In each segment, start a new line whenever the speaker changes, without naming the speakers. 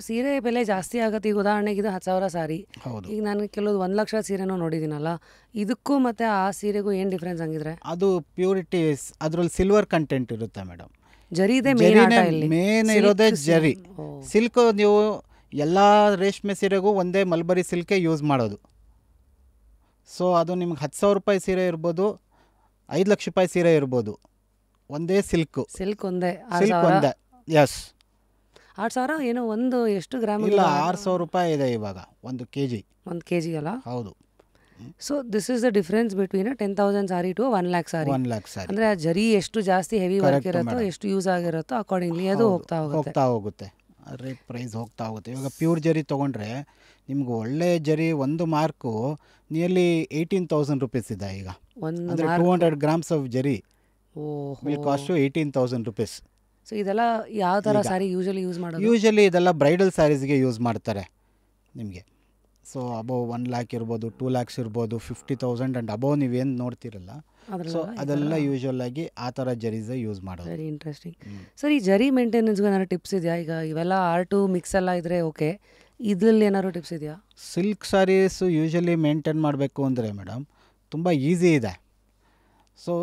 ಸೀರೆ ಬೆಲೆ ಜಾಸ್ತಿ ಆಗುತ್ತೆ. ಈಗ ಉದಾಹರಣೆಗೆ ಇದು 10,000 ಸಾರಿ,
ಹೌದು.
ಈಗ ನಾನು ಕೆಲವು 1,00,000 ಸೀರೆನೂ ನೋಡಿದ್ದೀನಲ್ಲ, ಇದಕ್ಕೂ ಮತ್ತು ಆ ಸೀರೆಗೂ ಏನು ಡಿಫ್ರೆನ್ಸ್ ಹಂಗಿದ್ರೆ?
ಅದು ಪ್ಯೂರಿಟಿ, ಅದರಲ್ಲಿ ಸಿಲ್ವರ್ ಕಂಟೆಂಟ್ ಇರುತ್ತೆ ಮೇಡಮ್.
ಜರಿದೇ ಮೇನ್ ಆಟ ಇಲ್ಲಿ.
ಮೇನ್ ಇರೋದೇ ಜರಿ. ಸಿಲ್ಕ್ ನೀವು ಎಲ್ಲ ರೇಷ್ಮೆ ಸೀರೆಗೂ ಒಂದೇ ಮಲ್ಬರಿ ಸಿಲ್ಕೇ ಯೂಸ್ ಮಾಡೋದು. ಸೊ ಅದು ನಿಮ್ಗೆ 10,000 ರೂಪಾಯಿ ಸೀರೆ ಇರ್ಬೋದು, 5 ಲಕ್ಷ ರೂಪಾಯಿ ಸೀರೆ ಇರ್ಬೋದು, ಒಂದೇ ಸಿಲ್ಕ್
ಒಂದೇ
ಒಂದೇ. ಎಸ್,
6,000 ಏನೋ ಒಂದು ಎಷ್ಟು ಗ್ರಾಮ್?
ಇಲ್ಲ, 6,000 ರೂಪಾಯಿ ಇದೆ ಇವಾಗ ಒಂದು ಕೆಜಿ.
ಒಂದು ಕೆಜಿ ಅಲ್ಲ?
ಹೌದು.
So this is the difference between 10,000 ಸಾರಿ ಟು 1,00,000 ಸಾರಿ.
1,00,000 ಸಾರಿ
ಅಂದರೆ ಆ ಜರಿ ಎಷ್ಟು ಜಾಸ್ತಿ ಹೆವಿ ವರ್ಕ್ ಇರುತ್ತೋ, ಎಷ್ಟು ಯೂಸ್ ಆಗಿರುತ್ತೋ ಅಕಾರ್ಡಿಂಗ್ಲಿ ಅದು ಹೋಗ್ತಾ
ಹೋಗುತ್ತೆ. ರೇಟ್ ಪ್ರೈಸ್ ಹೋಗ್ತಾ ಹೋಗುತ್ತೆ. ಇವಾಗ ಪ್ಯೂರ್ ಜರಿ ತೊಗೊಂಡ್ರೆ ನಿಮ್ಗೆ ಒಳ್ಳೆ ಜರಿ ಒಂದು ಮಾರ್ಕು ನಿಯರ್ಲಿ 18,000 ರುಪೀಸ್ ಇದೆ ಈಗ. ಅಂದರೆ 200 ಗ್ರಾಮ್ಸ್ ಆಫ್ ಜರಿ ವಿಲ್ ಕಾಸ್ಟ್ 18,000 ರುಪೀಸ್.
ಸೊ ಇದೆಲ್ಲ ಯಾವ ಥರ ಸಾರಿ ಯೂಶಲಿ ಯೂಸ್ ಮಾಡೋದು?
ಯೂಶಲಿ ಇದೆಲ್ಲ ಬ್ರೈಡಲ್ ಸ್ಯಾರೀಸ್ಗೆ ಯೂಸ್ ಮಾಡ್ತಾರೆ ನಿಮಗೆ. ಸೊ ಅಬೋವ್ 1 ಲ್ಯಾಕ್ ಇರ್ಬೋದು, 2 ಲ್ಯಾಕ್ಸ್ ಇರ್ಬೋದು, 50,000 ಆ್ಯಂಡ್ ಅಬೋವ್ ನೀವೇನು ನೋಡ್ತಿರಲ್ಲ, ಸೊ ಅದೆಲ್ಲ ಯೂಶಲ್ ಆಗಿ ಆ ಥರ ಜರೀಸೇ ಯೂಸ್ ಮಾಡೋದು.
Very interesting. ಸರ್, ಈ ಜರಿ ಮೇಂಟೆನೆನ್ಸ್ಗೆ ಏನಾದ್ರು ಟಿಪ್ಸ್ ಇದೆಯಾ? ಈಗ ಇವೆಲ್ಲ ಆರ್ಟು ಮಿಕ್ಸ್ ಎಲ್ಲ ಇದ್ದರೆ ಓಕೆ, ಇದರಲ್ಲಿ ಏನಾದ್ರು ಟಿಪ್ಸ್ ಇದೆಯಾ?
ಸಿಲ್ಕ್ ಸ್ಯಾರೀಸು ಯೂಶಲಿ ಮೇಂಟೈನ್ ಮಾಡಬೇಕು ಅಂದರೆ ಮೇಡಮ್ ತುಂಬ ಈಸಿ ಇದೆ. So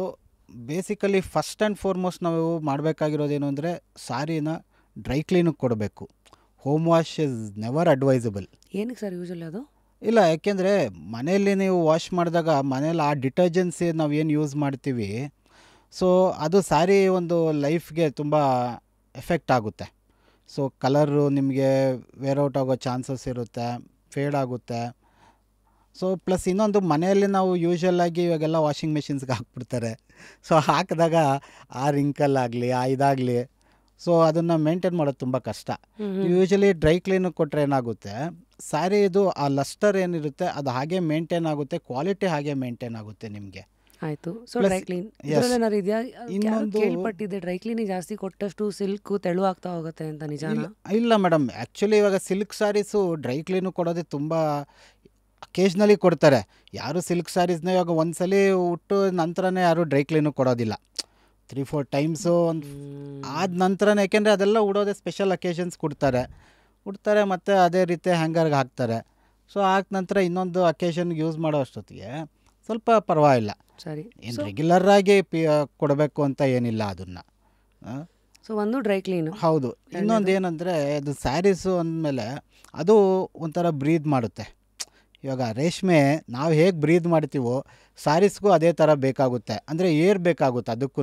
basically first and foremost ನಾವು ಮಾಡಬೇಕಾಗಿರೋದೇನು ಅಂದರೆ ಸಾರಿನ ಡ್ರೈ ಕ್ಲೀನಿಗೆ ಕೊಡಬೇಕು. Home wash is never advisable.
ಏನಕ್ಕೆ ಸರ್ ಯೂಶಲಿ ಅದು?
ಇಲ್ಲ, ಯಾಕೆಂದರೆ ಮನೆಯಲ್ಲಿ ನೀವು ವಾಶ್ ಮಾಡಿದಾಗ ಮನೇಲಿ ಆ ಡಿಟರ್ಜೆನ್ಸಿ ನಾವು ಏನು ಯೂಸ್ ಮಾಡ್ತೀವಿ, ಸೊ ಅದು ಸ್ಯಾರಿ ಒಂದು ಲೈಫ್ಗೆ ತುಂಬ ಎಫೆಕ್ಟ್ ಆಗುತ್ತೆ. ಸೊ ಕಲರು ನಿಮಗೆ ವೇರ್ಔಟ್ ಆಗೋ ಚಾನ್ಸಸ್ ಇರುತ್ತೆ, ಫೇಡ್ ಆಗುತ್ತೆ. ಸೊ ಪ್ಲಸ್ ಇನ್ನೊಂದು, ಮನೆಯಲ್ಲಿ ನಾವು ಯೂಶ್ವಲಾಗಿ ಇವಾಗೆಲ್ಲ ವಾಷಿಂಗ್ ಮೆಷಿನ್ಸ್ಗೆ ಹಾಕ್ಬಿಡ್ತಾರೆ. ಸೊ ಹಾಕಿದಾಗ ಆ ರಿಂಕಲ್ಲಾಗಲಿ ಆ ಇದಾಗಲಿ, ಸೊ ಅದನ್ನು ಮೇಂಟೈನ್ ಮಾಡೋದು ತುಂಬ ಕಷ್ಟ. ಯೂಶಲಿ ಡ್ರೈ ಕ್ಲೀನಿಗೆ ಕೊಟ್ಟರೆ ಏನಾಗುತ್ತೆ, ಸ್ಯಾರಿ ಇದು ಆ ಲಸ್ಟರ್ ಏನಿರುತ್ತೆ ಅದು ಹಾಗೆ ಮೇಂಟೈನ್ ಆಗುತ್ತೆ, ಕ್ವಾಲಿಟಿ ಹಾಗೆ ಮೇಂಟೈನ್ ಆಗುತ್ತೆ ನಿಮಗೆ.
ಆಯಿತು. ಸೊ ಡ್ರೈ ಕ್ಲೀನ್ ಏನಾದ್ರು ಇದೆಯಾ? ಇನ್ನೊಂದು ಕೇಳ್ಪಟ್ಟಿದ್ದೆ, ಡ್ರೈ ಕ್ಲೀನಿಗೆ ಜಾಸ್ತಿ ಕೊಟ್ಟಷ್ಟು ಸಿಲ್ಕು ತೆಳು ಆಗ್ತಾ ಹೋಗುತ್ತೆ ಅಂತ, ನಿಜಾನಾ?
ಇಲ್ಲ ಮೇಡಮ್, ಆ್ಯಕ್ಚುಲಿ ಇವಾಗ ಸಿಲ್ಕ್ ಸ್ಯಾರೀಸು ಡ್ರೈ ಕ್ಲೀನು ಕೊಡೋದೇ ತುಂಬ ಅಕೇಜ್ನಲಿ ಕೊಡ್ತಾರೆ. ಯಾರು ಸಿಲ್ಕ್ ಸ್ಯಾರೀಸ್ನ ಇವಾಗ ಒಂದ್ಸಲಿ ಉಟ್ಟು ನಂತರನೇ ಯಾರು ಡ್ರೈ ಕ್ಲೀನು ಕೊಡೋದಿಲ್ಲ. 3-4 ಟೈಮ್ಸು ಒಂದು ಆದ ನಂತರನೇ, ಯಾಕೆಂದರೆ ಅದೆಲ್ಲ ಉಡೋದೇ ಸ್ಪೆಷಲ್ ಅಕೇಶನ್ಸ್ ಉಡ್ತಾರೆ ಮತ್ತು ಅದೇ ರೀತಿ ಹ್ಯಾಂಗರ್ಗೆ ಹಾಕ್ತಾರೆ. ಸೊ ಹಾಕ ನಂತರ ಇನ್ನೊಂದು ಅಕೇಶನ್ಗೆ ಯೂಸ್ ಮಾಡೋ ಅಷ್ಟೊತ್ತಿಗೆ ಸ್ವಲ್ಪ ಪರವಾಗಿಲ್ಲ.
ಸರಿ,
ಏನು ರೆಗ್ಯುಲರಾಗಿ ಕೊಡಬೇಕು ಅಂತ ಏನಿಲ್ಲ ಅದನ್ನು.
ಸೊ ಒಂದು ಡ್ರೈ ಕ್ಲೀನು.
ಹೌದು. ಇನ್ನೊಂದು ಏನಂದರೆ, ಅದು ಸ್ಯಾರೀಸು ಅಂದಮೇಲೆ ಅದು ಒಂಥರ ಬ್ರೀದ್ ಮಾಡುತ್ತೆ. ಇವಾಗ ರೇಷ್ಮೆ ನಾವು ಹೇಗೆ ಬ್ರೀದ್ ಮಾಡ್ತೀವೋ ಸ್ಯಾರೀಸ್ಗೂ ಅದೇ ಥರ ಬೇಕಾಗುತ್ತೆ, ಅಂದರೆ ಏರ್ ಬೇಕಾಗುತ್ತೆ ಅದಕ್ಕೂ.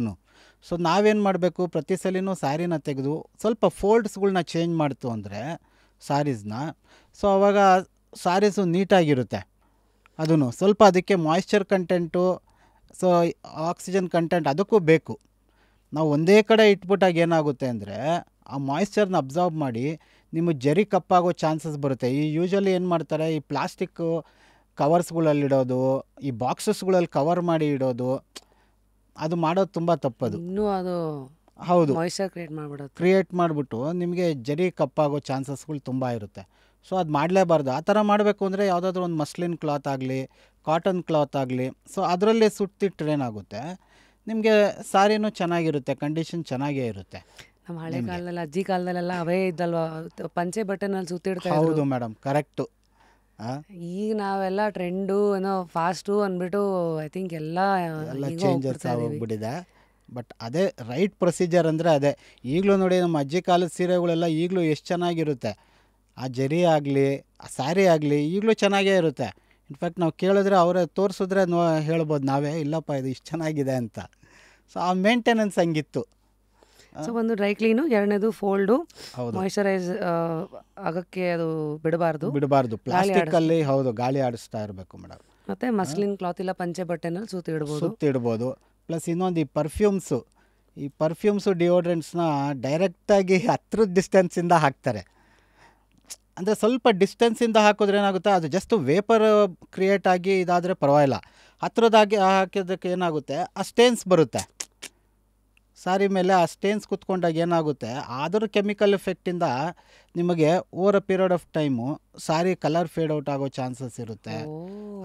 ಸೊ ನಾವೇನು ಮಾಡಬೇಕು, ಪ್ರತಿ ಸಲಿನೂ ಸ್ಯಾರಿನ ತೆಗೆದು ಸ್ವಲ್ಪ ಫೋಲ್ಡ್ಸ್ಗಳ್ನ ಚೇಂಜ್ ಮಾಡ್ತು ಅಂದರೆ ಸ್ಯಾರೀಸ್ನ, ಸೊ ಆವಾಗ ಸ್ಯಾರೀಸು ನೀಟಾಗಿರುತ್ತೆ. ಅದೂ ಸ್ವಲ್ಪ ಅದಕ್ಕೆ moisture content, so oxygen content ಅದಕ್ಕೂ ಬೇಕು. ನಾವು ಒಂದೇ ಕಡೆ ಇಟ್ಬಿಟ್ಟಾಗ ಏನಾಗುತ್ತೆ ಅಂದರೆ ಆ ಮಾಯ್ಶ್ಚರ್ನ ಅಬ್ಸಾರ್ಬ್ ಮಾಡಿ ನಿಮ್ಮ ಜರಿ ಕಪ್ಪಾಗೋ ಚಾನ್ಸಸ್ ಬರುತ್ತೆ. ಈ ಯೂಶಲಿ ಏನು ಮಾಡ್ತಾರೆ, ಈ ಪ್ಲಾಸ್ಟಿಕ್ಕು ಕವರ್ಸ್ಗಳಲ್ಲಿಡೋದು, ಈ ಬಾಕ್ಸಸ್ಗಳಲ್ಲಿ ಕವರ್ ಮಾಡಿ ಇಡೋದು, ಅದು ಮಾಡೋದು ತುಂಬ ತಪ್ಪದು.
ಇನ್ನೂ ಅದು
ಹೌದು,
ಮಾಯ್ಶ್ಚರ್
ಕ್ರಿಯೇಟ್ ಮಾಡಿಬಿಟ್ಟು ನಿಮಗೆ ಜರಿ ಕಪ್ಪಾಗೋ ಚಾನ್ಸಸ್ಗಳು ತುಂಬ ಇರುತ್ತೆ. ಸೊ ಅದು ಮಾಡಲೇಬಾರ್ದು. ಆ ಥರ ಮಾಡಬೇಕು ಅಂದರೆ ಯಾವುದಾದ್ರೂ ಒಂದು ಮಸ್ಲಿನ್ ಕ್ಲಾತ್ ಆಗಲಿ, ಕಾಟನ್ ಕ್ಲಾತ್ ಆಗಲಿ, ಸೊ ಅದರಲ್ಲಿ ಸುತ್ತಿಟ್ಟರೆ ಏನಾಗುತ್ತೆ, ನಿಮಗೆ ಸಾರಿನೂ ಚೆನ್ನಾಗಿರುತ್ತೆ, ಕಂಡೀಷನ್ ಚೆನ್ನಾಗೇ ಇರುತ್ತೆ.
ನಮ್ಮ ಹಳೆ ಕಾಲದಲ್ಲಿ, ಅಜ್ಜಿ ಕಾಲದಲ್ಲೆಲ್ಲ ಅವೇ ಇದ್ದಲ್ವಾ, ಪಂಚೆ ಬಟನಲ್ಲಿ ಸುತ್ತಿಡ್ತಾ ಇದ್ರು.
ಹೌದು ಮೇಡಮ್, ಕರೆಕ್ಟು.
ಈಗ ನಾವೆಲ್ಲ ಟ್ರೆಂಡು ಏನೋ ಫಾಸ್ಟು ಅಂದ್ಬಿಟ್ಟು ಐ ಥಿಂಕ್ ಎಲ್ಲ
ಚೇಂಜಸ್ ಆಗೋಗ್ಬಿಟ್ಟಿದೆ. ಬಟ್ ಅದೇ ರೈಟ್ ಪ್ರೊಸೀಜರ್ ಅಂದರೆ ಅದೇ. ಈಗಲೂ ನೋಡಿ, ನಮ್ಮ ಅಜ್ಜಿ ಕಾಲದ ಸೀರೆಗಳೆಲ್ಲ ಈಗಲೂ ಎಷ್ಟು ಚೆನ್ನಾಗಿರುತ್ತೆ. ಆ ಜರಿ ಆಗಲಿ, ಆ ಸ್ಯಾರಿ ಆಗಲಿ ಈಗಲೂ ಚೆನ್ನಾಗೇ ಇರುತ್ತೆ. ಇನ್ಫ್ಯಾಕ್ಟ್ ನಾವು ಕೇಳಿದ್ರೆ ಅವರೇ ತೋರಿಸಿದ್ರೆ ಹೇಳ್ಬೋದು ನಾವೇ, ಇಲ್ಲಪ್ಪ ಇದು ಇಷ್ಟು ಚೆನ್ನಾಗಿದೆ ಅಂತ. ಸೊ ಆ ಮೇಂಟೆನೆನ್ಸ್ ಹಂಗಿತ್ತು.
ಸೊ ಒಂದು ಡ್ರೈ ಕ್ಲೀನು, ಎರಡನೇದು ಫೋಲ್ಡು, ಮಾಯ್ಶ್ಚರೈಸ್ ಆಗೋಕ್ಕೆ ಅದು ಬಿಡಬಾರ್ದು
ಪ್ಲಾಸ್ಟಿಕ್ಕಲ್ಲಿ. ಹೌದು, ಗಾಳಿ ಆಡಿಸ್ತಾ ಇರಬೇಕು ಮೇಡಮ್.
ಮತ್ತು ಮಸ್ಲಿನ್ ಕ್ಲಾತ್ ಇಲ್ಲ ಪಂಚೆ ಬಟ್ಟೆನಲ್ಲಿ
ಸುತ್ತಿಡ್ಬೋದು. ಪ್ಲಸ್ ಇನ್ನೊಂದು, ಈ ಪರ್ಫ್ಯೂಮ್ಸು ಡಿಯೋಡ್ರೆಂಟ್ಸ್ನ ಡೈರೆಕ್ಟಾಗಿ ಹತ್ರದ ಡಿಸ್ಟೆನ್ಸಿಂದ ಹಾಕ್ತಾರೆ. ಅಂದರೆ ಸ್ವಲ್ಪ ಡಿಸ್ಟೆನ್ಸಿಂದ ಹಾಕಿದ್ರೆ ಏನಾಗುತ್ತೆ, ಅದು ಜಸ್ಟ್ ವೇಪರ್ ಕ್ರಿಯೇಟ್ ಆಗಿ ಇದಾದರೆ ಪರವಾಗಿಲ್ಲ. ಹತ್ರದಾಗಿ ಹಾಕಿದ್ದಕ್ಕೆ ಏನಾಗುತ್ತೆ, ಆ ಸ್ಟೇನ್ಸ್ ಬರುತ್ತೆ ಸಾರಿ ಮೇಲೆ. ಆ ಸ್ಟೇನ್ಸ್ ಕುತ್ಕೊಂಡಾಗ ಏನಾಗುತ್ತೆ, ಅದರ ಕೆಮಿಕಲ್ ಎಫೆಕ್ಟಿಂದ ನಿಮಗೆ over a period of time sorry colour feed out ಆಗೋ ಚಾನ್ಸಸ್ ಇರುತ್ತೆ.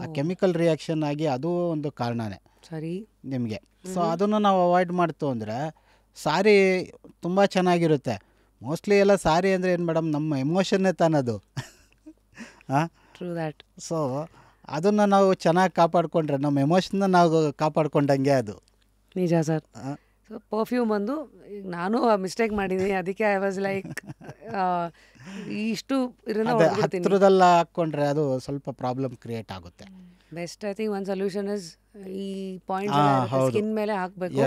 ಆ ಕೆಮಿಕಲ್ ರಿಯಾಕ್ಷನ್ ಆಗಿ ಅದು ಒಂದು ಕಾರಣನೇ
ಸರಿ
ನಿಮಗೆ. ಸೊ ಅದನ್ನು ನಾವು ಅವಾಯ್ಡ್ ಮಾಡ್ತು ಅಂದರೆ ಸಾರಿ ತುಂಬ ಚೆನ್ನಾಗಿರುತ್ತೆ. ಮೋಸ್ಟ್ಲಿ ಎಲ್ಲ ಸಾರಿ ಅಂದರೆ ಏನು ಮೇಡಮ್, ನಮ್ಮ ಎಮೋಷನ್ನೇ ತಾನದು. ಹಾಂ,
ಟ್ರೂ ದ್ಯಾಟ್.
ಸೊ ಅದನ್ನು ನಾವು ಚೆನ್ನಾಗಿ ಕಾಪಾಡಿಕೊಂಡ್ರೆ ನಮ್ಮ ಎಮೋಷನ್ನ ನಾವು ಕಾಪಾಡ್ಕೊಂಡಂಗೆ ಅದು.
ನಿಜ ಸರ್. ಸೊ ಪರ್ಫ್ಯೂಮ್ ಬಂದು ಈಗ ನಾನು ಮಿಸ್ಟೇಕ್ ಮಾಡಿದ್ದೀನಿ, ಅದಕ್ಕೆ ಐ ವಾಸ್ ಲೈಕ್ ಇಷ್ಟು
ಹತ್ರದಲ್ಲ ಹಾಕ್ಕೊಂಡ್ರೆ ಅದು ಸ್ವಲ್ಪ ಪ್ರಾಬ್ಲಮ್ ಕ್ರಿಯೇಟ್ ಆಗುತ್ತೆ.
Best I think one solution is ಈ ಪಾಯಿಂಟ್ ಸ್ಕಿನ್ ಮೇಲೆ ಹಾಕಬೇಕು.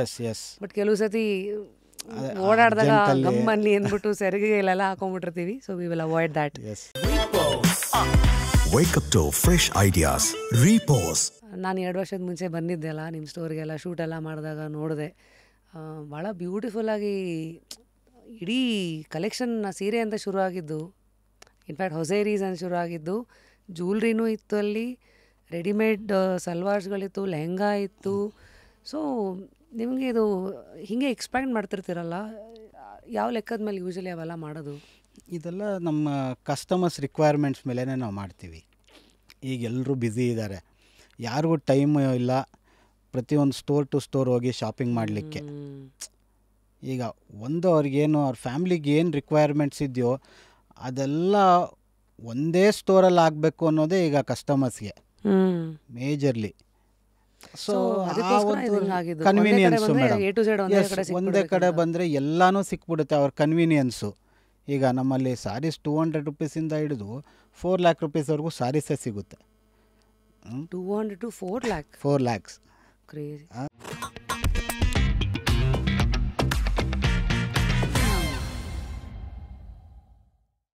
ಬಟ್ ಕೆಲವು ಸತಿ ಓಡಾಡಿದಾಗ ಗಮ್ಮನ್ಲಿ ಅಂದ್ಬಿಟ್ಟು ಸೆರಗಿಗೆ ಇಲ್ಲೆಲ್ಲ ಹಾಕೊಂಡ್ಬಿಟ್ಟಿರ್ತೀವಿ. So we will avoid that.
Wake up to fresh ideas. Repose.
ನಾನು 2 ವರ್ಷದ ಮುಂಚೆ ಬಂದಿದ್ದೆ ಅಲ್ಲ ನಿಮ್ಮ ಸ್ಟೋರಿಗೆಲ್ಲ ಶೂಟ್ ಎಲ್ಲ ಮಾಡಿದಾಗ ನೋಡಿದೆ, ಭಾಳ ಬ್ಯೂಟಿಫುಲ್ಲಾಗಿ ಇಡೀ ಕಲೆಕ್ಷನ್ ಸೀರೆ ಅಂತ ಶುರು ಆಗಿದ್ದು, ಇನ್ಫ್ಯಾಕ್ಟ್ ಹೊಸೇರೀಸ್ ಅಂತ ಶುರು ಆಗಿದ್ದು, ಜ್ಯೂಲ್ರಿನೂ ಇತ್ತು ಅಲ್ಲಿ, ರೆಡಿಮೇಡ್ ಸಲ್ವಾರ್ಸ್ಗಳಿತ್ತು, ಲೆಹಂಗಾ ಇತ್ತು. ಸೊ ನಿಮಗೆ ಇದು ಹೀಗೆ ಎಕ್ಸ್ಪ್ಯಾಂಡ್ ಮಾಡ್ತಿರ್ತೀರಲ್ಲ, ಯಾವ ಲೆಕ್ಕದ ಮೇಲೆ ಯೂಶಲಿ ಅವೆಲ್ಲ ಮಾಡೋದು?
ಇದೆಲ್ಲ ನಮ್ಮ ಕಸ್ಟಮರ್ಸ್ ರಿಕ್ವೈರ್ಮೆಂಟ್ಸ್ ಮೇಲೇ ನಾವು ಮಾಡ್ತೀವಿ. ಈಗ ಎಲ್ಲರೂ ಬ್ಯುಸಿ ಇದ್ದಾರೆ, ಯಾರಿಗೂ ಟೈಮ್ ಇಲ್ಲ ಪ್ರತಿಯೊಂದು ಸ್ಟೋರ್ ಟು ಸ್ಟೋರ್ ಹೋಗಿ ಶಾಪಿಂಗ್ ಮಾಡಲಿಕ್ಕೆ. ಈಗ ಒಂದು ಅವ್ರಿಗೇನು ಅವ್ರ ಫ್ಯಾಮ್ಲಿಗೆ ಏನು ರಿಕ್ವೈರ್ಮೆಂಟ್ಸ್ ಇದೆಯೋ ಅದೆಲ್ಲ ಒಂದೇ ಸ್ಟೋರಲ್ಲಿ ಆಗಬೇಕು ಅನ್ನೋದೇ ಈಗ ಕಸ್ಟಮರ್ಸ್ಗೆ ಮೇಜರ್ಲಿ. ಸೊ ಆ ಒಂದು ಕನ್ವೀನಿಯನ್ಸು ಮೇಡಮ್, ಒಂದೇ ಕಡೆ ಬಂದರೆ ಎಲ್ಲನೂ ಸಿಕ್ಬಿಡುತ್ತೆ ಅವ್ರ ಕನ್ವೀನಿಯನ್ಸು. ಈಗ ನಮ್ಮಲ್ಲಿ ಸಾರೀಸ್ 200 ರೂಪೀಸಿಂದ ಹಿಡಿದು 4 lakh ರೂಪೀಸ್ವರೆಗೂ ಸಾರೀಸೇ ಸಿಗುತ್ತೆ.
200 to 4 lakh?
4 lakhs.
Crazy.